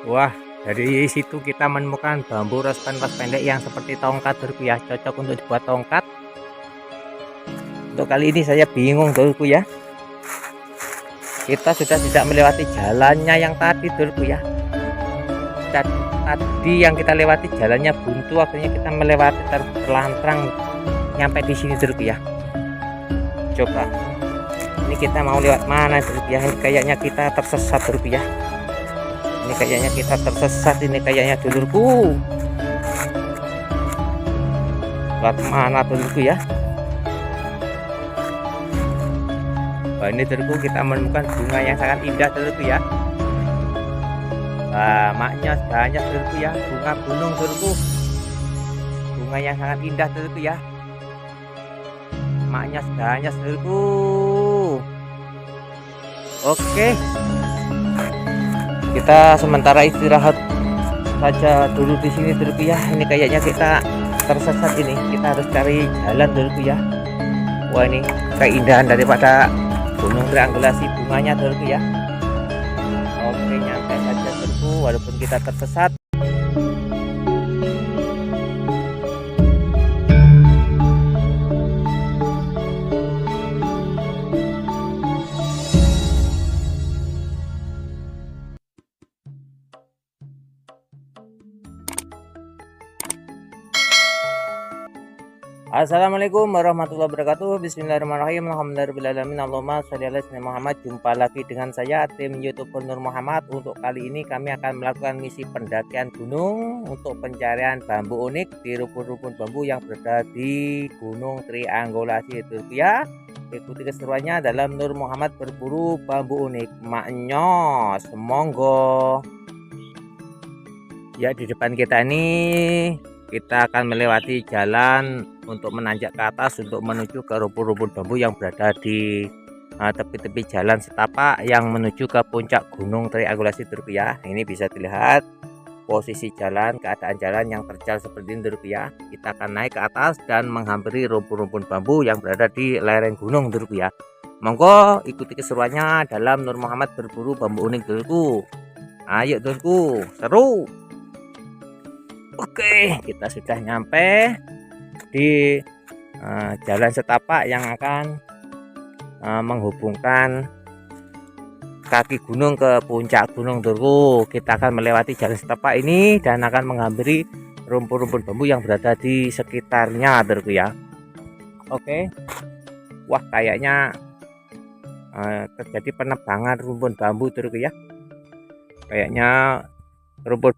Wah, dari situ kita menemukan bambu rospan pendek yang seperti tongkat dulku ya, cocok untuk dibuat tongkat. Untuk kali ini saya bingung dulku ya. Kita sudah tidak melewati jalannya yang tadi dulku ya. Tadi yang kita lewati jalannya buntu, akhirnya kita melewati terlantrang nyampe di sini dulku ya. Coba, ini kita mau lewat mana dulku ya? Ini kayaknya kita tersesat dulku ya. Ini kayaknya kita tersesat, ini kayaknya dulurku. Lewat mana dulurku ya? Wah, ini dulurku kita menemukan bunga yang sangat indah dulurku ya. Wah, maknya banyak dulurku ya, bunga gunung dulurku. Bunga yang sangat indah dulurku ya. Maknya banyak dulurku. Oke. Kita sementara istirahat saja dulu di sini dulurku ya. Ini kayaknya kita tersesat ini. Kita harus cari jalan dulurku ya. Wah, ini keindahan daripada gunung triangulasi bunganya dulurku ya. Oke, nyampe saja dulurku walaupun kita tersesat. Assalamualaikum warahmatullahi wabarakatuh. Bismillahirrahmanirrahim. Alhamdulillahirobbilalamin. Allahumma sholli ala sayyidina Muhammad. Jumpa lagi dengan saya, tim YouTube Nur Muhammad. Untuk kali ini kami akan melakukan misi pendakian gunung untuk pencarian bambu unik di rumpun-rumpun bambu yang berada di Gunung Triangulasi itu ya. Ikuti keseruannya dalam Nur Muhammad berburu bambu unik. Maknyos, monggo. Ya, di depan kita ini kita akan melewati jalan untuk menanjak ke atas untuk menuju ke rumpun-rumpun bambu yang berada di tepi-tepi jalan setapak yang menuju ke puncak Gunung Triangulasi dulurku ya. Ini bisa dilihat posisi jalan, keadaan jalan yang terjal seperti ini dulurku ya. Kita akan naik ke atas dan menghampiri rumpun-rumpun bambu yang berada di lereng gunung dulurku ya. Monggo ikuti keseruannya dalam Nur Muhammad berburu bambu unik dulurku. Ayo dulurku, seru. Oke, kita sudah nyampe di jalan setapak yang akan menghubungkan kaki gunung ke puncak gunung dulurku. Kita akan melewati jalan setapak ini dan akan menghampiri rumpun-rumpun bambu yang berada di sekitarnya dulurku ya. Oke. Wah, kayaknya terjadi penebangan rumpun bambu dulurku ya. Kayaknya rumpun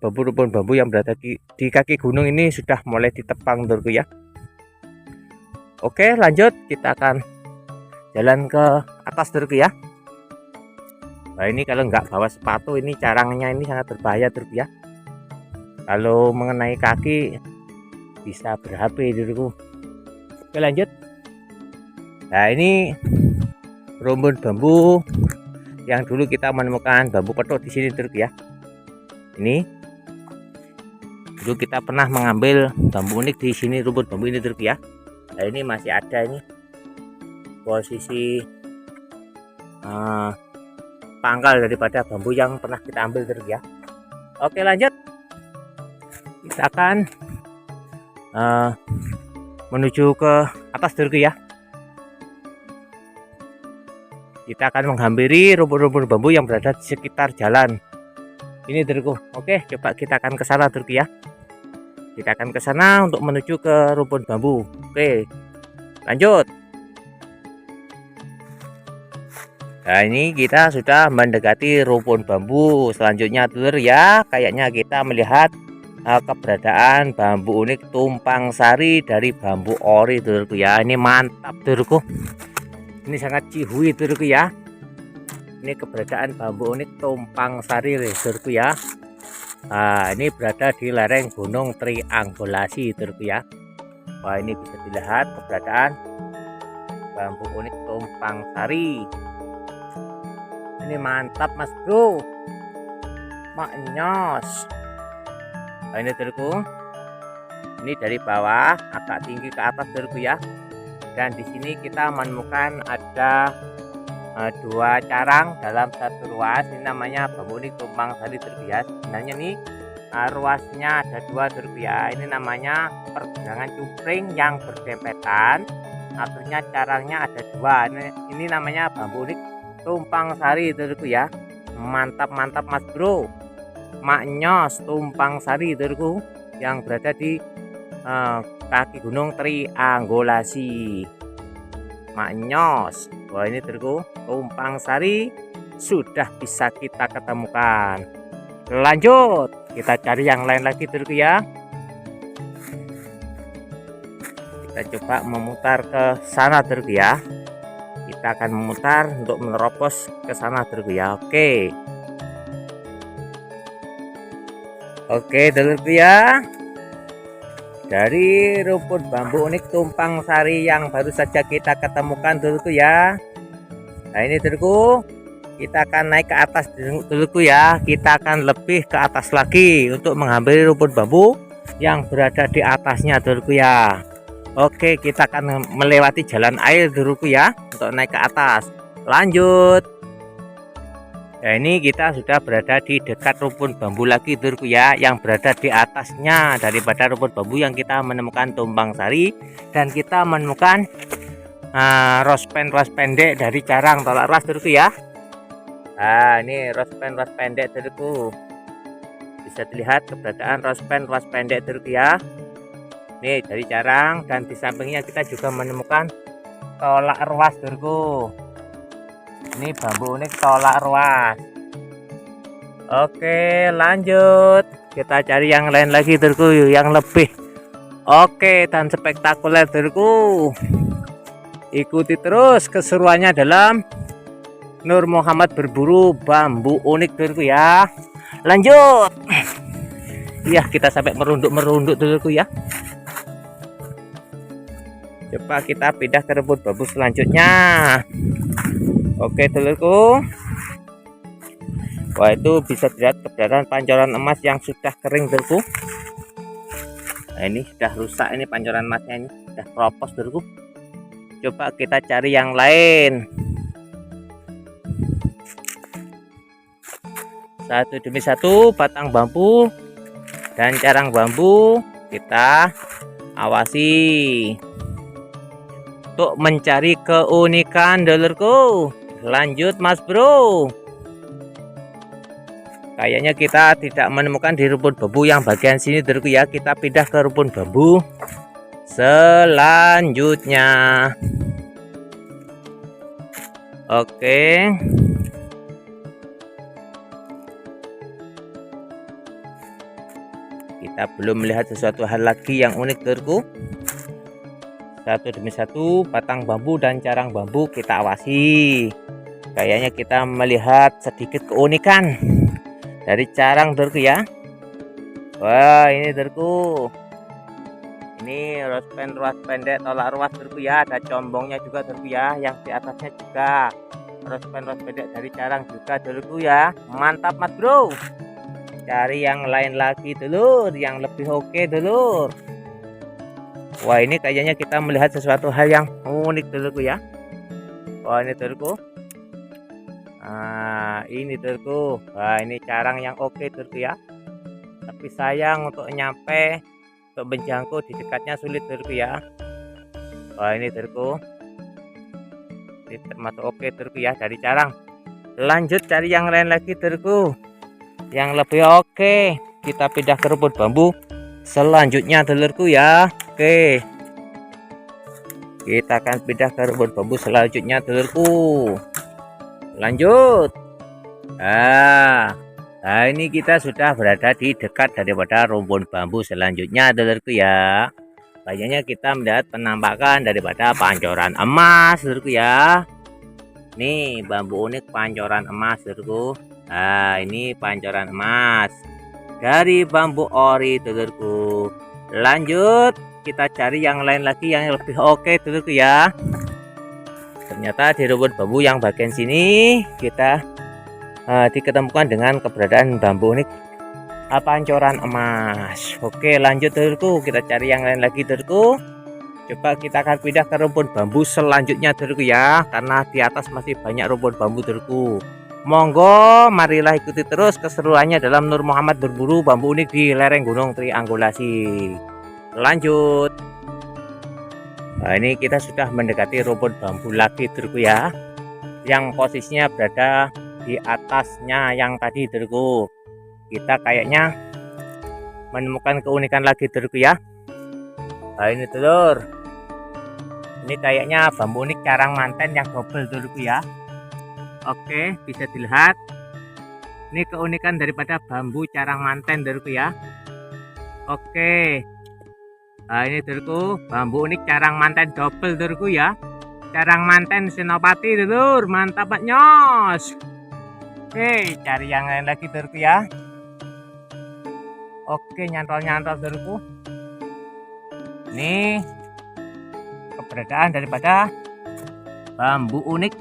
bambu yang berada di kaki gunung ini sudah mulai ditebang dulurku ya. Oke, lanjut kita akan jalan ke atas dulurku ya. Nah, ini kalau nggak bawa sepatu ini carangnya ini sangat berbahaya dulurku ya. Kalau mengenai kaki bisa ber-HP dulurku. Oke, lanjut. Nah, ini rumpun bambu yang dulu kita menemukan bambu petok di sini dulurku ya. Ini dulu kita pernah mengambil bambu unik di sini, rumpun bambu ini dulurku ya. Nah, ini masih ada ini posisi pangkal daripada bambu yang pernah kita ambil dulurku ya. Oke, lanjut. Kita akan menuju ke atas dulurku ya. Kita akan menghampiri rumpun-rumpun bambu yang berada di sekitar jalan ini dulurku. Oke, coba kita akan ke sana dulurku ya. Kita akan ke sana untuk menuju ke rumpun bambu. Oke, lanjut. Nah, ini kita sudah mendekati rumpun bambu selanjutnya dulur ya. Kayaknya kita melihat keberadaan bambu unik tumpang sari dari bambu ori dulurku ya. Ini mantap dulurku. Ini sangat cihui dulurku ya. Ini keberadaan bambu unik tumpang sari dulurku ya. Nah, ini berada di lereng Gunung Triangulasi dulurku ya. Wah, ini bisa dilihat keberadaan bambu unik tumpang sari. Ini mantap mas bro, maknyos. Nah, ini dulurku, ini dari bawah agak tinggi ke atas dulurku ya. Dan di sini kita menemukan ada dua carang dalam satu ruas. Ini namanya bambu unik tumpang sari dulurku ya. Sebenarnya nih ruasnya ada dua dulurku ya. Ini namanya pergelangan cupring yang berdempetan, akhirnya carangnya ada dua. Ini namanya bambu unik tumpang sari dulurku ya. Mantap mas bro. Maknyos tumpang sari dulurku yang berada di kaki gunung Triangulasi. Maknyos. Wah, ini dulurku tumpang sari sudah bisa kita ketemukan. Lanjut, kita cari yang lain lagi dulurku ya. Kita coba memutar ke sana dulurku ya. Kita akan memutar untuk menerobos ke sana dulurku ya. Oke dulurku ya. Dari rumput bambu unik tumpang sari yang baru saja kita ketemukan dulurku ya. Nah ini dulurku, kita akan naik ke atas dulurku ya. Kita akan lebih ke atas lagi untuk menghampiri rumput bambu yang berada di atasnya dulurku ya. Oke, kita akan melewati jalan air dulurku ya untuk naik ke atas. Lanjut. Nah ini kita sudah berada di dekat rumput bambu lagi dulurku ya, yang berada di atasnya daripada rumput bambu yang kita menemukan tumpang sari, dan kita menemukan ros pendek dari carang tolak ruas dulurku ya. Nah ini ros pendek dulurku, bisa dilihat keberadaan ros pendek dulurku ya. Nih dari carang, dan di sampingnya kita juga menemukan tolak ruas dulurku. Ini bambu unik tolak ruas. Oke lanjut, kita cari yang lain lagi dulurku, yang lebih oke dan spektakuler dulurku. Ikuti terus keseruannya dalam Nur Muhammad berburu bambu unik dulurku ya. Lanjut. Ya, kita sampai merunduk dulurku ya. Coba kita pindah ke rumput bambu selanjutnya. Oke dulurku. Wah, itu bisa dilihat keberadaan pancoran emas yang sudah kering dulurku. Nah ini sudah rusak, ini pancoran emasnya ini sudah keropos dulurku. Coba kita cari yang lain. Satu demi satu batang bambu dan carang bambu kita awasi untuk mencari keunikan dulurku. Lanjut mas bro. Kayaknya kita tidak menemukan di rumput bambu yang bagian sini dulurku ya. Kita pindah ke rumput bambu selanjutnya. Oke. Kita belum melihat sesuatu hal lagi yang unik dulurku. Satu demi satu batang bambu dan carang bambu kita awasi. Kayaknya kita melihat sedikit keunikan dari carang dulurku ya. Wah ini dulurku, ini ruas pendek tolak ruas dulurku ya. Ada combongnya juga dulurku ya, yang di atasnya juga ruas pendek dari carang juga dulurku ya. Mantap mas bro. Cari yang lain lagi dulur, yang lebih oke dulur. Wah ini kayaknya kita melihat sesuatu hal yang unik dulurku ya. Wah ini dulurku. Nah ini dulurku. Wah ini carang yang oke dulurku ya. Tapi sayang untuk menjangkau di dekatnya sulit dulurku ya. Wah ini dulurku. Ini termasuk oke dulurku ya dari carang. Lanjut cari yang lain lagi dulurku, yang lebih oke. Kita pindah ke rumput bambu selanjutnya dulurku ya. Oke, kita akan pindah ke rumput bambu selanjutnya dulurku. Lanjut. Nah ini kita sudah berada di dekat daripada rumput bambu selanjutnya dulurku ya. Kayaknya kita melihat penampakan daripada pancoran emas dulurku ya. Nih bambu unik pancoran emas dulurku. Nah ini pancoran emas dari bambu ori dulurku. Lanjut, kita cari yang lain lagi yang lebih oke dulurku ya. Ternyata di rumput bambu yang bagian sini kita diketemukan dengan keberadaan bambu unik pancoran emas. Oke lanjut dulurku, kita cari yang lain lagi dulurku. Coba kita akan pindah ke rumpun bambu selanjutnya dulurku ya, karena di atas masih banyak rumpun bambu dulurku. Monggo marilah ikuti terus keseruannya dalam Nur Muhammad berburu bambu unik di lereng Gunung Triangulasi. Lanjut. Nah, ini kita sudah mendekati rumpun bambu lagi dulurku ya, yang posisinya berada di atasnya yang tadi dulurku. Kita kayaknya menemukan keunikan lagi dulurku ya. Nah, ini telur. Ini kayaknya bambu unik carang manten yang double dulurku ya. Oke, bisa dilihat. Ini keunikan daripada bambu carang manten dulurku ya. Oke. Nah, ini dulurku, bambu unik carang manten double dulurku ya. Carang manten senopati dulur, mantap Pak Nyos. Oke, cari yang lain lagi dulurku ya. Oke, nyantol-nyantol dulurku. Ini keberadaan daripada bambu unik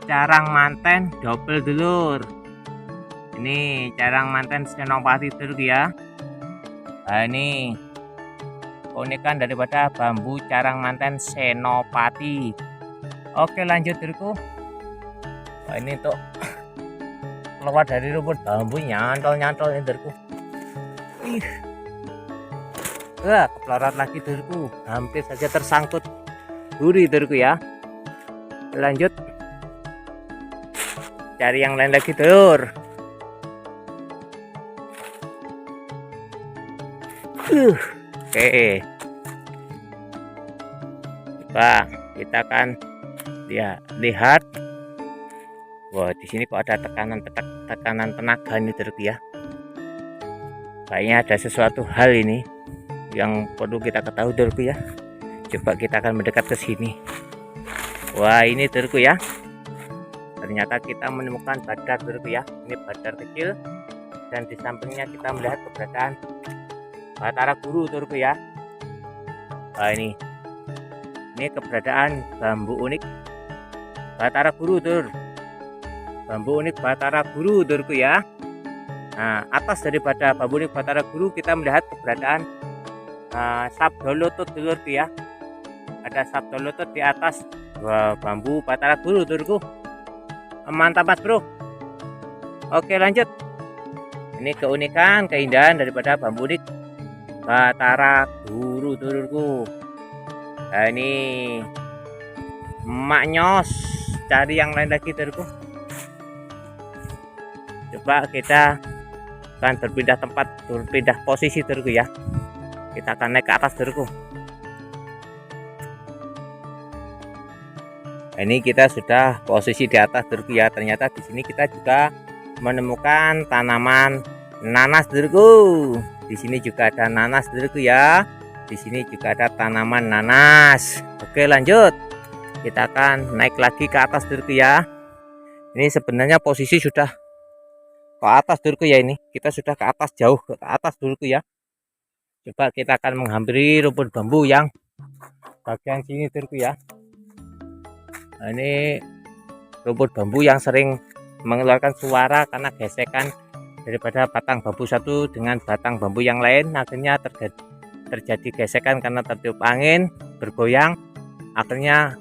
carang manten double dulur. Ini carang manten senopati dulurku ya. Nah, ini keunikan daripada bambu carang manten senopati. Oke, lanjut dulurku. Nah, ini untuk keluar dari rumput bambu nyantol-nyantol ini dulurku. Keplorat lagi dulurku, hampir saja tersangkut duri dulurku ya. Lanjut cari yang lain lagi dulur. Oke, coba kita akan lihat. Wah, di sini kok ada tekanan tenaga ini dulurku ya. Kayaknya ada sesuatu hal ini yang perlu kita ketahui dulurku ya. Coba kita akan mendekat ke sini. Wah, ini dulurku ya. Ternyata kita menemukan badar dulurku ya. Ini badar kecil dan di sampingnya kita melihat keberadaan Batara Guru dulurku ya. Wah, ini keberadaan bambu unik Batara Guru dulur. Bambu unik Batara Guru dulurku ya. Nah, atas daripada bambu unik Batara Guru kita melihat keberadaan sabdo lutut dulurku ya. Ada sabdo lutut di atas bambu Batara Guru dulurku. Mantap Mas Bro. Oke, lanjut. Ini keunikan keindahan daripada bambu unik Batara Guru dulurku. Nah, ini Mak Nyos, cari yang lain lagi dulurku. Coba kita akan berpindah posisi dulurku ya. Kita akan naik ke atas dulurku. Nah, ini kita sudah posisi di atas dulurku ya. Ternyata di sini kita juga menemukan tanaman nanas dulurku. Di sini juga ada nanas dulurku ya. Di sini juga ada tanaman nanas. Oke, lanjut. Kita akan naik lagi ke atas dulurku ya. Ini sebenarnya posisi sudah ke atas dulurku ya. Ini kita sudah ke atas, jauh ke atas dulurku ya. Coba kita akan menghampiri rumpun bambu yang bagian sini dulurku ya. Nah, ini rumpun bambu yang sering mengeluarkan suara karena gesekan daripada batang bambu satu dengan batang bambu yang lain. Akhirnya terjadi gesekan karena tertiup angin, bergoyang, akhirnya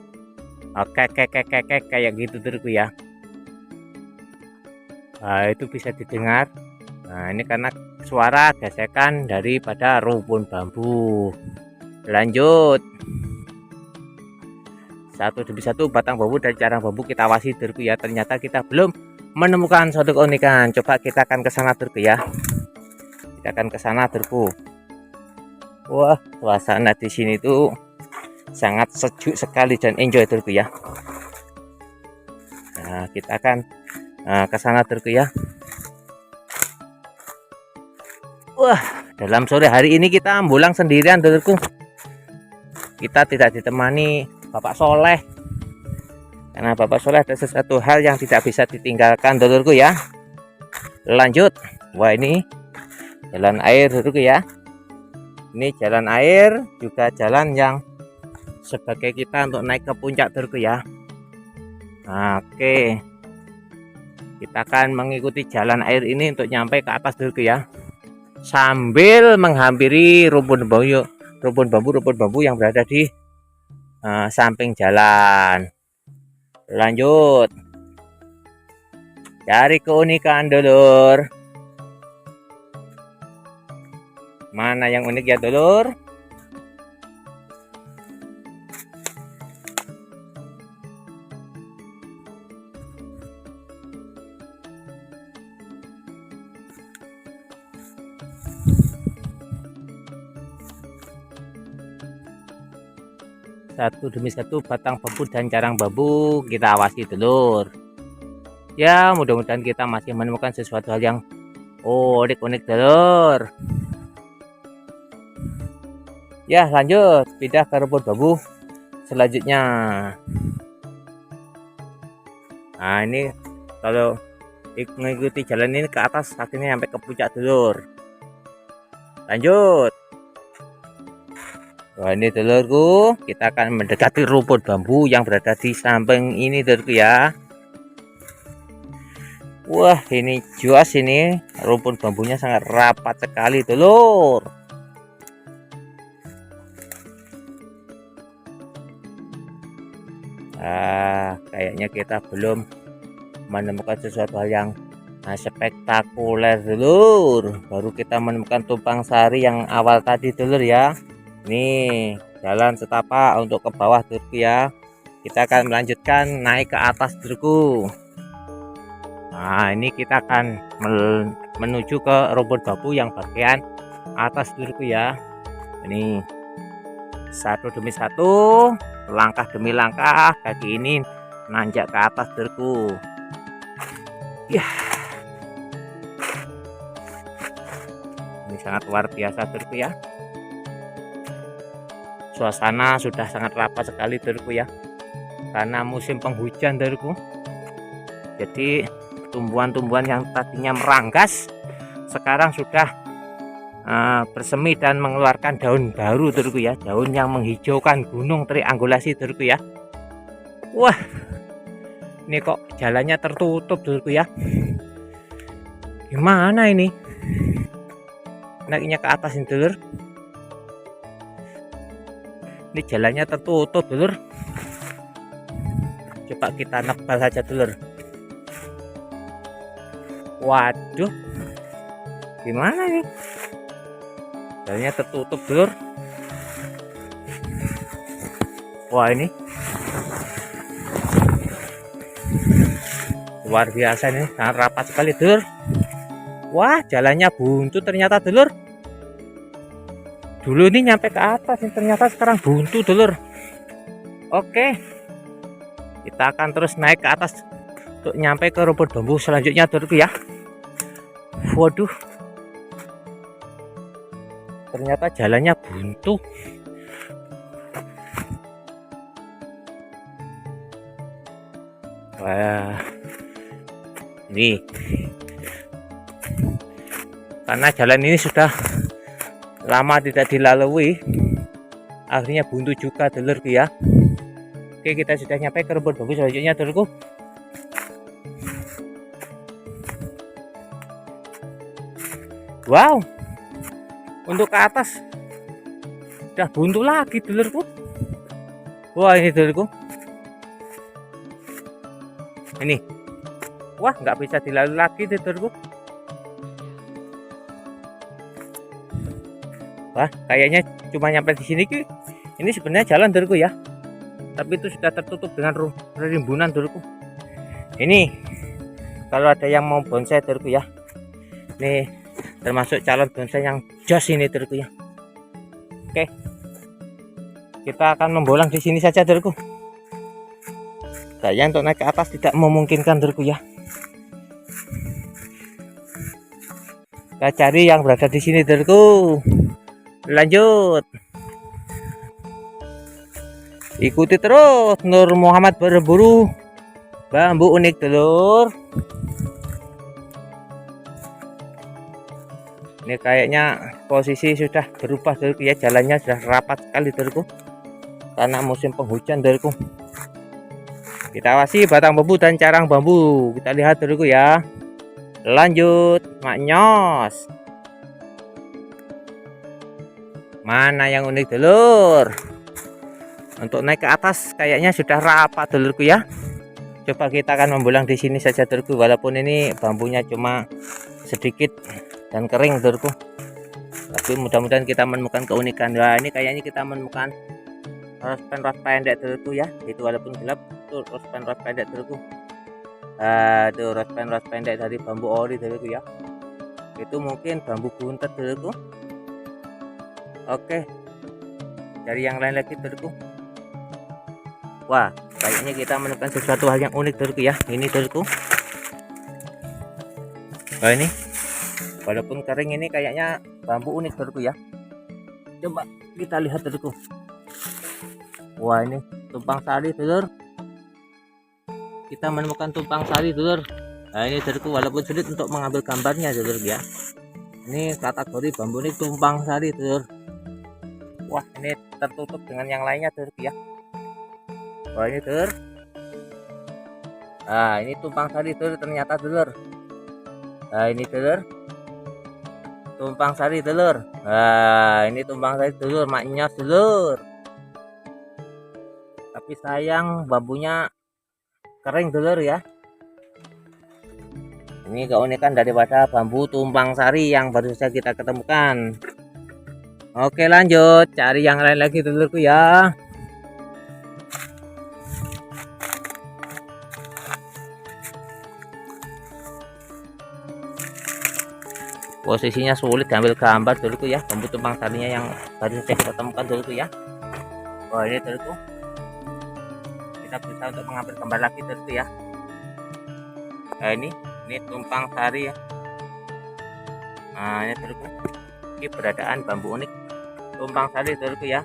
kek kayak gitu dulurku ya. Nah, itu bisa didengar. Nah, ini karena suara gesekan daripada rumpun bambu. Lanjut. Satu demi satu batang bambu dan carang bambu kita awasi dulurku ya. Ternyata kita belum menemukan suatu keunikan. Coba kita akan ke sana dulurku ya. Kita akan ke sana dulurku. Wah, suasana di sini tuh sangat sejuk sekali dan enjoy dulurku ya. Nah, kita akan ke sana dulurku ya. Wah, dalam sore hari ini kita ambulang sendirian dulurku. Kita tidak ditemani Bapak Soleh. Karena Bapak Soleh ada sesuatu hal yang tidak bisa ditinggalkan dulurku ya. Lanjut. Wah, ini jalan air dulurku ya. Ini jalan air, juga jalan yang sebagai kita untuk naik ke puncak dulurku ya. Oke. Kita akan mengikuti jalan air ini untuk nyampe ke atas dulurku ya. Sambil menghampiri rumpun rumpun bambu yang berada di samping jalan. Lanjut, cari keunikan dulur. Mana yang unik ya dulur? Satu demi satu batang bambu dan carang bambu kita awasi dulur. Ya, mudah-mudahan kita masih menemukan sesuatu hal yang unik-unik dulur. Ya, lanjut pindah ke rumpun bambu selanjutnya. Nah, ini kalau mengikuti jalan ini ke atas akhirnya sampai ke puncak dulur. Lanjut. Wah, ini dulurku, kita akan mendekati rumpun bambu yang berada di samping ini dulurku ya. Wah, ini jelas ini rumpun bambunya sangat rapat sekali dulur. Kayaknya kita belum menemukan sesuatu hal yang spektakuler dulur. Baru kita menemukan tumpang sari yang awal tadi dulur ya. Nih jalan setapak untuk ke bawah dulurku ya. Kita akan melanjutkan naik ke atas dulurku. Nah, ini kita akan menuju ke rumpun bambu yang bagian atas dulurku ya. Ini satu demi satu, langkah demi langkah, kaki ini nanjak ke atas dulurku. Ya, ini sangat luar biasa dulurku ya. Suasana sudah sangat rapat sekali dulurku ya, karena musim penghujan dulurku. Jadi tumbuhan-tumbuhan yang tadinya meranggas sekarang sudah bersemi dan mengeluarkan daun baru dulurku ya, daun yang menghijaukan gunung triangulasi dulurku ya. Wah, ini kok jalannya tertutup dulurku ya. Gimana ini naiknya ke atas ini dulur? Ini jalannya tertutup dulur. Coba kita nebal saja dulur. Waduh, gimana ini? Jalannya tertutup dulur. Wah, ini luar biasa nih, sangat rapat sekali dulur. Wah, jalannya buntu ternyata dulur. Dulu ini nyampe ke atas, ternyata sekarang buntu dulur. Oke, kita akan terus naik ke atas untuk nyampe ke rumpun bambu selanjutnya dulurku ya. Waduh, ternyata jalannya buntu. Wah, ini karena jalan ini sudah lama tidak dilalui, akhirnya buntu juga dulurku ya. Oke, kita sudah nyampe ke rumpun bambu selanjutnya dulurku. Wow, untuk ke atas udah buntu lagi dulurku. Wah, ini dulurku, ini wah, nggak bisa dilalui lagi dulurku. Wah, kayaknya cuma nyampe di sini ki. Ini sebenarnya jalan dulurku ya, tapi itu sudah tertutup dengan rimbunan dulurku. Ini kalau ada yang mau bonsai dulurku ya, nih termasuk calon bonsai yang jos ini dulurku ya. Oke, kita akan membolang di sini saja dulurku. Kayaknya untuk naik ke atas tidak memungkinkan dulurku ya. Kita cari yang berada di sini dulurku. Lanjut, ikuti terus Nur Muhammad berburu bambu unik dulur. Ini kayaknya posisi sudah berubah dulurku ya, jalannya sudah rapat sekali dulurku karena musim penghujan dulurku. Kita awasi batang bambu dan carang bambu, kita lihat dulurku ya. Lanjut, maknyos. Mana yang unik dulur? Untuk naik ke atas kayaknya sudah rapat dulurku ya. Coba kita akan membulang di sini saja dulurku, walaupun ini bambunya cuma sedikit dan kering dulurku. Tapi mudah-mudahan kita menemukan keunikan. Wah, ini kayaknya kita menemukan rospen pendek dulurku ya. Itu walaupun gelap, itu rospen pendek dulurku. Aduh, rospen pendek dari bambu ori dulurku ya. Itu mungkin bambu buntet dulurku. Oke, dari yang lain lagi dulurku. Wah, kayaknya kita menemukan sesuatu hal yang unik dulurku ya. Ini dulurku. Wah, ini walaupun kering, ini kayaknya bambu unik dulurku ya. Coba kita lihat dulurku. Wah, ini tumpang sari dulur. Kita menemukan tumpang sari dulur. Nah, ini dulurku, walaupun sulit untuk mengambil gambarnya dulur ya. Ini kategori bambu ini tumpang sari dulur. Wah, ini tertutup dengan yang lainnya dulur ya. Wah, ini dulur. Nah, ini tumpang sari dulur ternyata dulur. Nah, ini dulur. Tumpang sari dulur. Nah, ini tumpang sari dulur, maknya dulur. Tapi sayang bambunya kering dulur ya. Ini keunikan daripada bambu tumpang sari yang baru saja kita ketemukan. Oke, lanjut cari yang lain lagi dulurku ya. Posisinya sulit diambil gambar dulurku ya, bambu tumpang sarinya yang baru saja kita temukan dulurku ya. Wah, ini dulurku, kita berusaha untuk mengambil gambar lagi dulurku ya. Nah, ini tumpang sari ya. Nah, ini dulurku, ini beradaan bambu unik tumpang sari dulurku ya.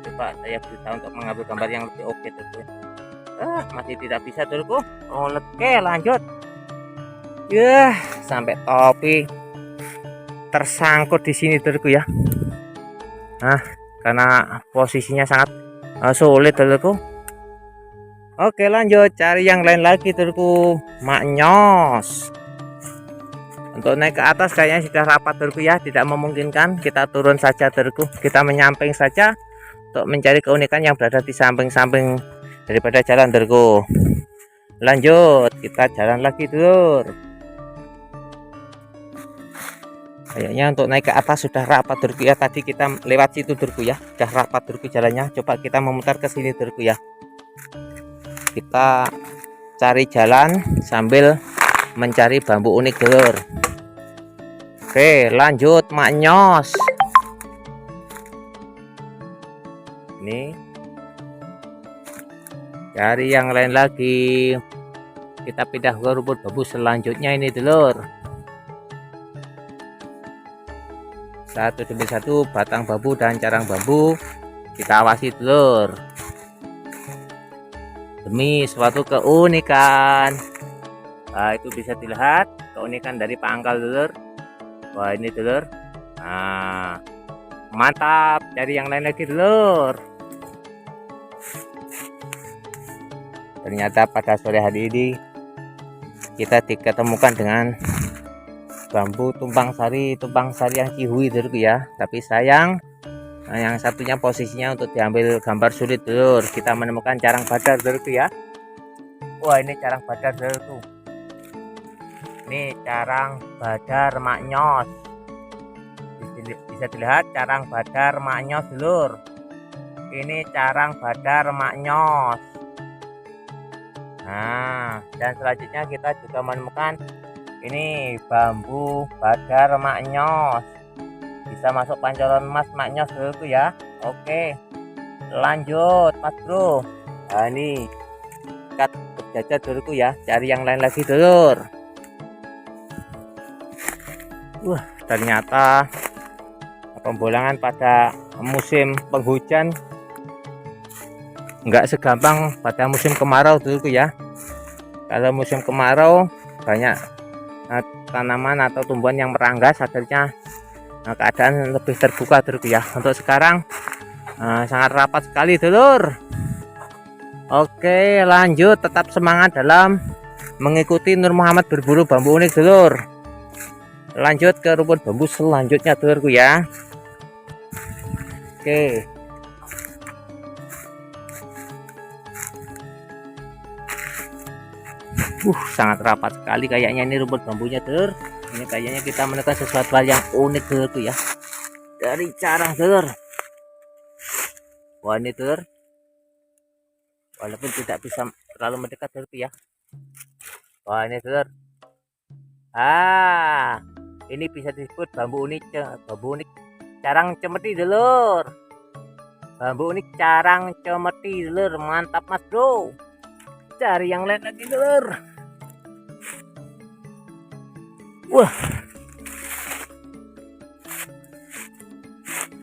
Coba saya berusaha untuk mengambil gambar yang lebih oke dulurku ya. Masih tidak bisa dulurku. Oke, lanjut ya. Sampai topi tersangkut di sini dulurku ya. Nah, karena posisinya sangat sulit dulurku. Oke, lanjut cari yang lain lagi dulurku. Maknyos. Untuk naik ke atas kayaknya sudah rapat dulurku ya, tidak memungkinkan. Kita turun saja dulurku. Kita menyamping saja untuk mencari keunikan yang berada di samping-samping daripada jalan dulurku. Lanjut, kita jalan lagi dulur. Kayaknya untuk naik ke atas sudah rapat dulurku ya. Tadi kita lewat situ dulurku ya, sudah rapat dulurku jalannya. Coba kita memutar ke sini dulurku ya. Kita cari jalan sambil mencari bambu unik dulur. Oke, lanjut maknyos. Ini cari yang lain lagi. Kita pindah ke rumput bambu selanjutnya ini dulur. Satu demi satu batang bambu dan carang bambu kita awasi dulur, demi suatu keunikan. Nah, itu bisa dilihat keunikan dari pangkal dulur. Wah, ini dulur. Nah, mantap. Cari yang lain lagi dulur. Ternyata pada sore hari ini kita diketemukan dengan bambu tumpang sari yang cihui dulurku ya. Tapi sayang yang satunya posisinya untuk diambil gambar sulit dulur. Kita menemukan carang badar dulurku ya. Wah, ini carang badar dulurku. Ini carang badar maknyos. Bisa dilihat carang badar maknyos dulur. Ini carang badar maknyos. Nah, dan selanjutnya kita juga menemukan ini bambu badar maknyos. Bisa masuk pancoran emas maknyos dulurku ya. Oke, lanjut mas bro. Nah, ini ikat berjajar dulurku ya. Cari yang lain lagi dulur. Ternyata pembolangan pada musim penghujan nggak segampang pada musim kemarau dulurku ya. Kalau musim kemarau banyak tanaman atau tumbuhan yang meranggas, akhirnya keadaan lebih terbuka dulurku ya. Untuk sekarang sangat rapat sekali dulur. Oke, lanjut, tetap semangat dalam mengikuti Nur Muhammad berburu bambu unik dulur. Lanjut ke rumput bambu selanjutnya dulurku ya. Oke. Sangat rapat sekali kayaknya ini rumput bambunya, Dulur. Ini kayaknya kita menemukan sesuatu hal yang unik, Dulur, tuh ya. Dari carang, Dulur. Wah, ini, Dulur. Walaupun tidak bisa terlalu mendekat, Dulur, ya. Wah, ini, Dulur. Ini bisa disebut bambu unik carang cemeti, Dulur. Bambu unik carang cemeti, Dulur. Mantap, Mas Bro. Cari yang lain lagi, Dulur. Wah.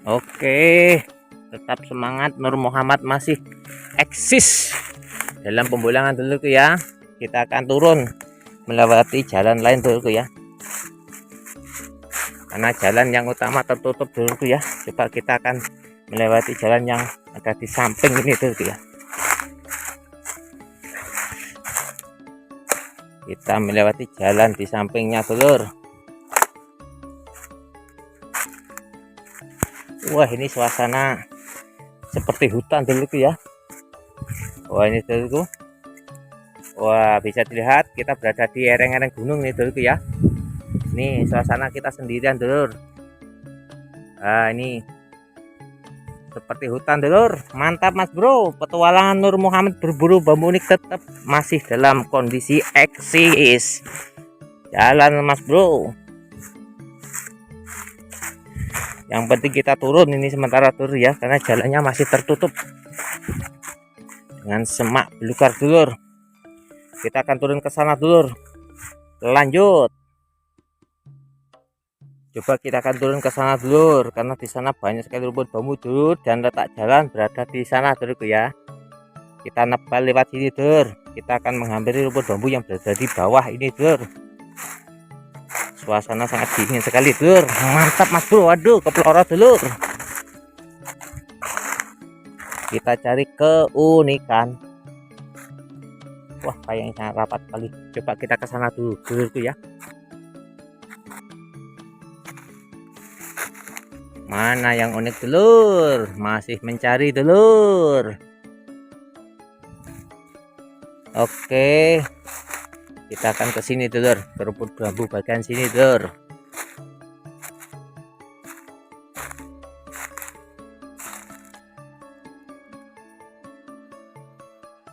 Oke, tetap semangat. Nur Muhammad masih eksis dalam pembulangan, Dulurku ya. Kita akan turun melewati jalan lain, Dulurku ya. Karena jalan yang utama tertutup, Dulurku ya. Coba kita akan melewati jalan yang ada di samping ini, Dulurku ya. Kita melewati jalan di sampingnya, Dulur. Wah, ini suasana seperti hutan, Dulurku ya. Wah, ini, Dulurku. Wah, bisa dilihat kita berada di lereng-lereng gunung nih, Dulurku ya. Ini suasana kita sendirian, Dulur. Ini seperti hutan, Dulur. Mantap, Mas Bro. Petualangan Nur Muhammad berburu bambu unik tetap masih dalam kondisi eksis. Jalan, Mas Bro. Yang penting kita turun ini sementara, Dulur ya, karena jalannya masih tertutup dengan semak belukar, Dulur. Kita akan turun ke sana, Dulur. Lanjut. Coba kita akan turun ke sana, Dulur, karena di sana banyak sekali rumput bambu, Dulur, dan letak jalan berada di sana, Dulurku ya. Kita nebal lewat sini, Dulur. Kita akan menghampiri rumput bambu yang berada di bawah ini, Dulur. Suasana sangat dingin sekali, Dulur. Mantap, Mas Bro. Waduh, keplorot, Dulur. Kita cari keunikan. Wah, kayaknya sangat rapat sekali. Coba kita ke sana dulu, Dulurku ya. Mana yang unik, Dulur? Masih mencari, Dulur. Oke. Kita akan ke sini, Dulur. Ke rumput bambu bagian sini, Dulur.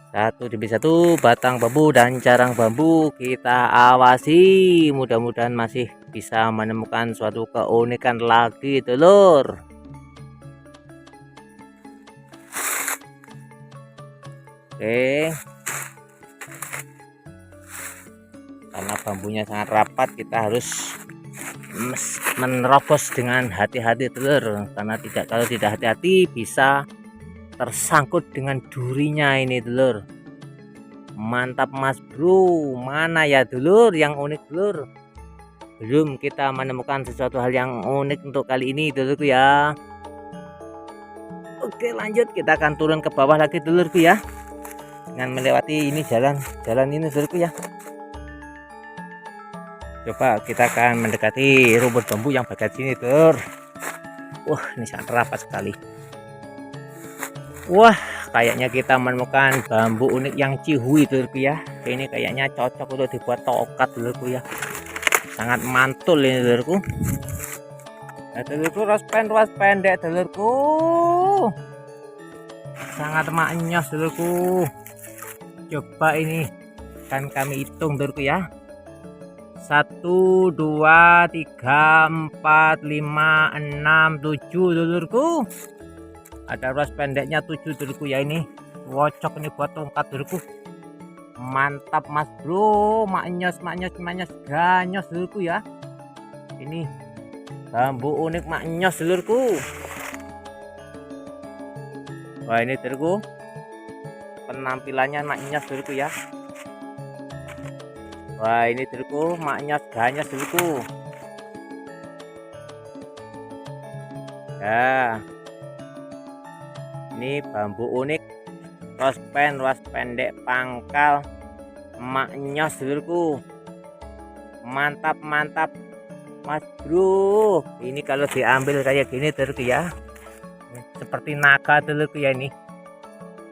Satu demi satu batang bambu dan carang bambu kita awasi. Mudah-mudahan masih bisa menemukan suatu keunikan lagi, Dulur. Oke. Karena bambunya sangat rapat, kita harus menerobos dengan hati-hati, Dulur. Karena kalau tidak hati-hati bisa tersangkut dengan durinya ini, Dulur. Mantap, Mas Bro. Mana ya, Dulur, yang unik, Dulur? Belum kita menemukan sesuatu hal yang unik untuk kali ini, Dulurku ya. Oke, lanjut. Kita akan turun ke bawah lagi, Dulurku ya, dengan melewati ini jalan ini, Dulurku ya. Coba kita akan mendekati rumput bambu yang bagian sini, Dulur. Wah, ini sangat rapat sekali. Wah, kayaknya kita menemukan bambu unik yang cihui, Dulurku ya. Ini kayaknya cocok untuk dibuat tokat, Dulurku ya. Sangat mantul ini, Dulurku. Nah, Dulurku, ruas pendek, Dulurku. Sangat maknyos, Dulurku. Coba ini kan kami hitung, Dulurku ya. 1, 2, 3, 4, 5, 6, 7, Dulurku. Ada ruas pendeknya 7, Dulurku ya. Ini cocok ini buat tongkat, Dulurku. Mantap, Mas Bro. Maknyos ganyos, Dulurku ya. Ini bambu unik maknyos, Dulurku. Wah, ini, Dulurku, penampilannya maknyos, Dulurku ya. Wah, ini, Dulurku, maknyos ganyos, Dulurku. Ya, ini bambu unik ruas pendek pangkal maknyos, Dulurku. Mantap, Mas Bro. Ini kalau diambil kayak gini, Dulurku ya, seperti naga dulurku ya, ini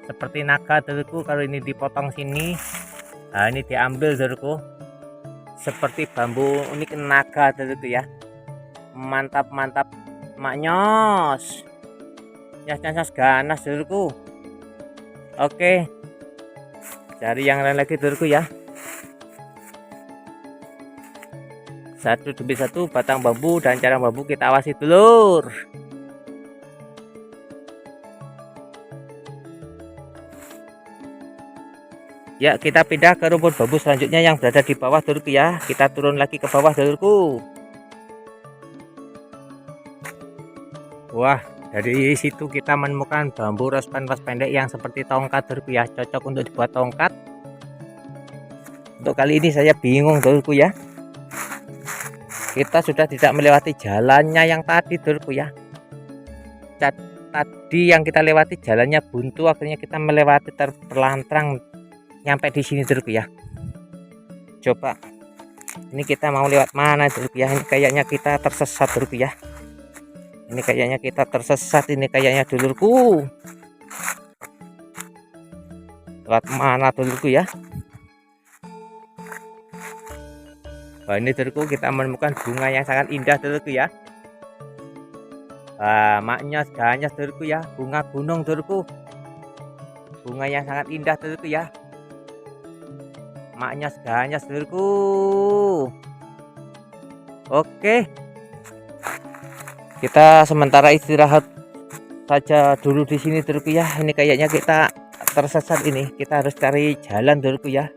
seperti naga dulurku. Kalau ini dipotong sini, nah ini diambil dulurku, seperti bambu unik naga dulurku ya. Mantap mantap, maknyos nyas ganas dulurku. Oke, cari yang lain lagi dulurku ya. Satu demi satu batang bambu dan carang bambu kita awasi dulur. Ya, kita pindah ke rumpun bambu selanjutnya yang berada di bawah dulurku ya. Kita turun lagi ke bawah dulurku. Wah, dari situ kita menemukan bambu rospan pendek yang seperti tongkat dulurku ya, cocok untuk dibuat tongkat. Untuk kali ini saya bingung dulurku ya. Kita sudah tidak melewati jalannya yang tadi dulurku ya. Tadi yang kita lewati jalannya buntu, akhirnya kita melewati terpelantrang nyampe di sini dulurku ya. Coba ini kita mau lewat mana dulurku ya? Ini kayaknya kita tersesat dulurku ya. Ini kayaknya kita tersesat, ini kayaknya dulurku. Lewat mana dulurku ya? Wah, ini dulurku kita menemukan bunga yang sangat indah dulurku ya. Maknya ganyas dulurku ya, bunga gunung dulurku. Bunga yang sangat indah dulurku ya. Maknya ganyas dulurku. Oke, kita sementara istirahat saja dulu di sini dulurku ya. Ini kayaknya kita tersesat, ini kita harus cari jalan dulurku ya.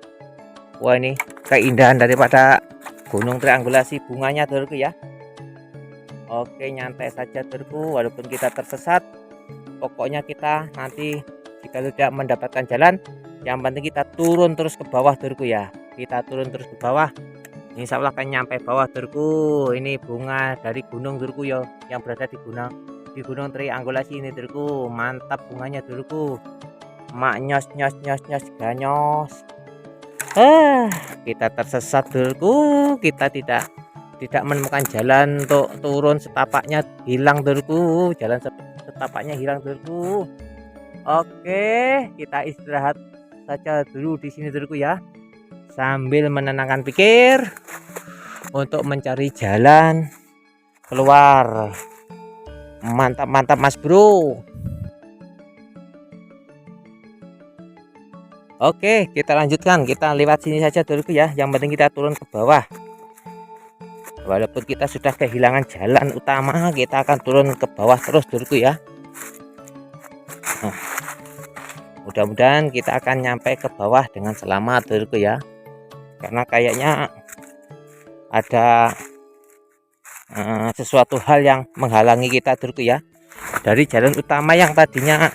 Wah, ini keindahan daripada gunung triangulasi bunganya dulurku ya. Oke, nyantai saja dulurku, walaupun kita tersesat, pokoknya kita nanti jika tidak mendapatkan jalan, yang penting kita turun terus ke bawah dulurku ya. Kita turun terus ke bawah, insya Allah akan nyampe bawah dulurku. Ini bunga dari gunung dulurku ya, yang berada di gunung triangulasi ini dulurku. Mantap bunganya dulurku, maknyos ganyos. Kita tersesat dulurku, kita tidak menemukan jalan untuk turun, setapaknya hilang dulurku, jalan setapaknya hilang dulurku. Oke, kita istirahat saja dulu di sini dulurku ya, sambil menenangkan pikir untuk mencari jalan keluar. Mantap mas bro. Oke, kita lanjutkan, kita lewat sini saja dulurku ya. Yang penting kita turun ke bawah. Walaupun kita sudah kehilangan jalan utama, kita akan turun ke bawah terus dulurku ya. Nah, mudah-mudahan kita akan nyampe ke bawah dengan selamat dulurku ya. Karena kayaknya ada sesuatu hal yang menghalangi kita dulurku ya. Dari jalan utama yang tadinya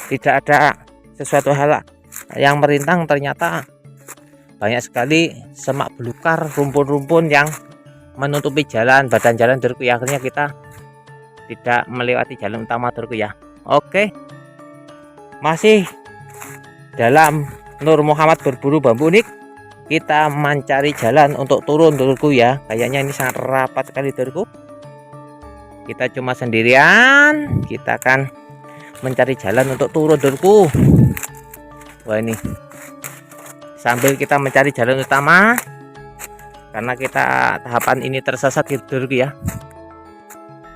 tidak ada sesuatu hal yang merintang, ternyata banyak sekali semak belukar, rumpun-rumpun yang menutupi badan jalan dulurku ya. Akhirnya kita tidak melewati jalan utama dulurku ya. Oke, masih dalam Nur Muhammad berburu bambu unik, kita mencari jalan untuk turun dulurku ya. Kayaknya ini sangat rapat sekali dulurku. Kita cuma sendirian, kita akan mencari jalan untuk turun dulurku. Wah, ini sambil kita mencari jalan utama, karena kita tahapan ini tersesat gitu dulurku ya.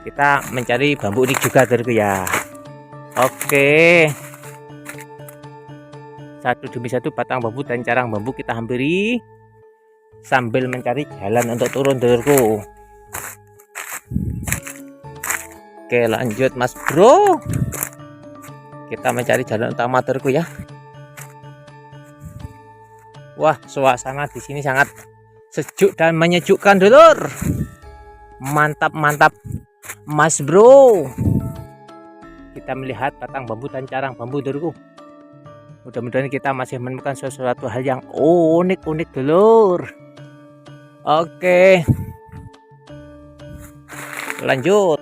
Kita mencari bambu unik juga dulurku ya. Oke, satu demi satu batang bambu dan carang bambu kita hampiri sambil mencari jalan untuk turun dulurku. Oke, lanjut mas bro, kita mencari jalan utama dulurku ya. Wah, suasana di sini sangat sejuk dan menyejukkan dulur. Mantap mas bro. Kita melihat batang bambu dan carang bambu dulurku. Mudah-mudahan kita masih menemukan sesuatu hal yang unik dulur. Oke, lanjut.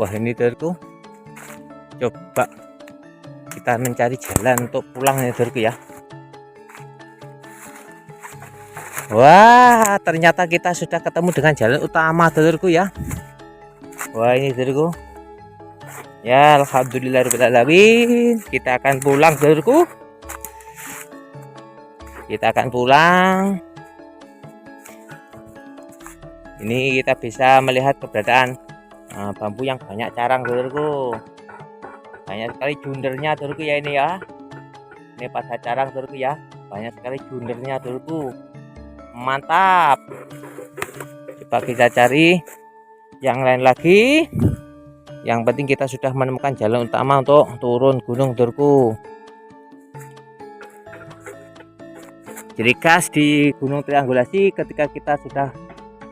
Wah, ini dulurku, coba kita mencari jalan untuk pulang ya dulurku ya. Wah, ternyata kita sudah ketemu dengan jalan utama, dulurku ya. Wah, ini dulurku. Ya, alhamdulillahirobbilalamin. Kita akan pulang, dulurku. Kita akan pulang. Ini kita bisa melihat keberadaan bambu yang banyak carang, dulurku. Banyak sekali jundernya, dulurku ya ini ya. Ini pada carang, dulurku ya. Banyak sekali jundernya, dulurku. Mantap. Coba kita cari yang lain lagi. Yang penting kita sudah menemukan jalan utama untuk turun gunung, dulurku. Jadi khas di Gunung Triangulasi, ketika kita sudah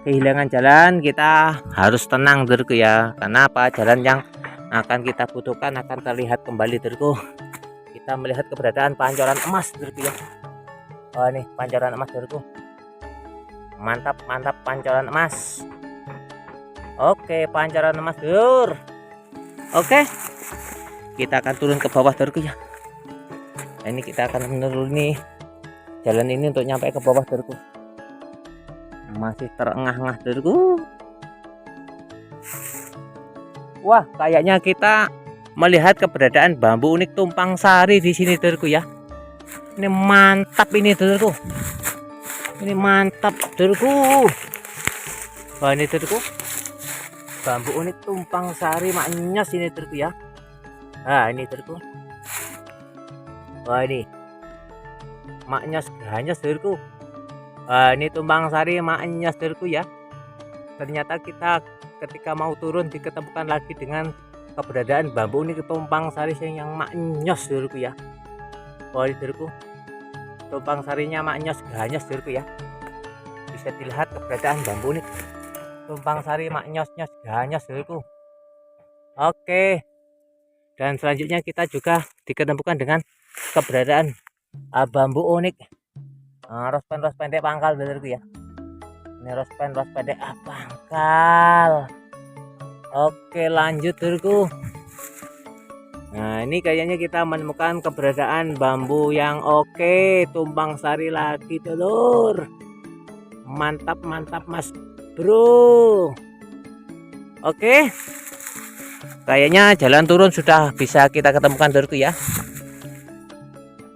kehilangan jalan, kita harus tenang, dulurku ya. Karena apa? Jalan yang akan kita butuhkan akan terlihat kembali, dulurku. Kita melihat keberadaan pancoran emas, dulurku ya. Oh, nih pancoran emas, dulurku. Mantap, mantap pancoran emas. Oke, pancoran emas, dulur. Oke, kita akan turun ke bawah, dulurku ya. Nah, ini kita akan menuruni jalan ini untuk nyampe ke bawah, dulurku. Masih terengah-engah, dulurku. Wah, kayaknya kita melihat keberadaan bambu unik tumpang sari di sini, dulurku ya. Ini mantap ini, dulurku. Ini mantap, dulurku. Wah, ini, dulurku. Bambu unik tumpang sari maknyos ini, dulurku ya. Nah, ini, dulurku. Wah, ini maknyos ganyos, dulurku. Wah, ini tumpang sari maknyos, dulurku ya. Ternyata kita ketika mau turun diketemukan lagi dengan keberadaan bambu unik tumpang sari yang maknyos, dulurku ya. Wah, ini, dulurku. Tumpang sarinya maknyos ganyos, dulurku ya. Bisa dilihat keberadaan bambu unik tumpang sari maknyos-nyos ganyos, dulurku. Oke. Dan selanjutnya kita juga diketemukan dengan keberadaan bambu unik rospen pendek pangkal, dulurku ya. Ini rospen pendek pangkal. Oke, lanjut, dulurku. Nah, ini kayaknya kita menemukan keberadaan bambu yang oke, tumpang sari lagi, dulur. Mantap, mantap, Mas Bro. Oke. Kayaknya jalan turun sudah bisa kita ketemukan, dulurku ya.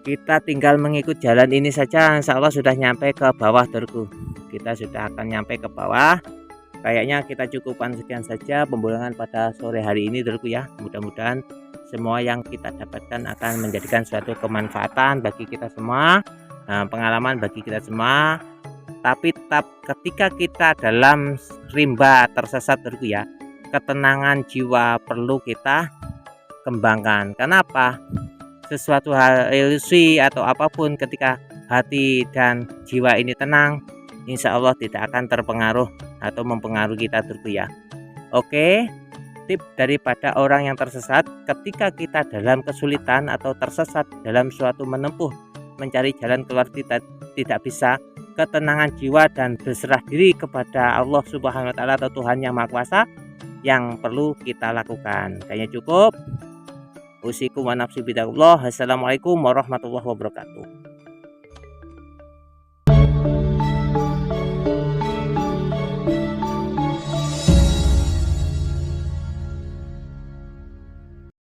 Kita tinggal mengikut jalan ini saja, insya Allah sudah nyampe ke bawah, dulurku. Kita sudah akan nyampe ke bawah. Kayaknya kita cukupkan sekian saja pembulangan pada sore hari ini, dulurku ya. Mudah-mudahan semua yang kita dapatkan akan menjadikan suatu kemanfaatan bagi kita semua, pengalaman bagi kita semua. Tapi tetap ketika kita dalam rimba tersesat, dulurku ya, ketenangan jiwa perlu kita kembangkan. Kenapa? Sesuatu hal ilusi atau apapun, ketika hati dan jiwa ini tenang, insya Allah tidak akan terpengaruh atau mempengaruhi kita, dulurku ya. Oke, tip daripada orang yang tersesat, ketika kita dalam kesulitan atau tersesat dalam suatu menempuh mencari jalan keluar tidak bisa, ketenangan jiwa dan berserah diri kepada Allah Subhanahu wa taala atau Tuhan yang Maha Kuasa yang perlu kita lakukan. Kayaknya cukup. Usikum wa nafsi bidallah. Assalamualaikum warahmatullahi wabarakatuh.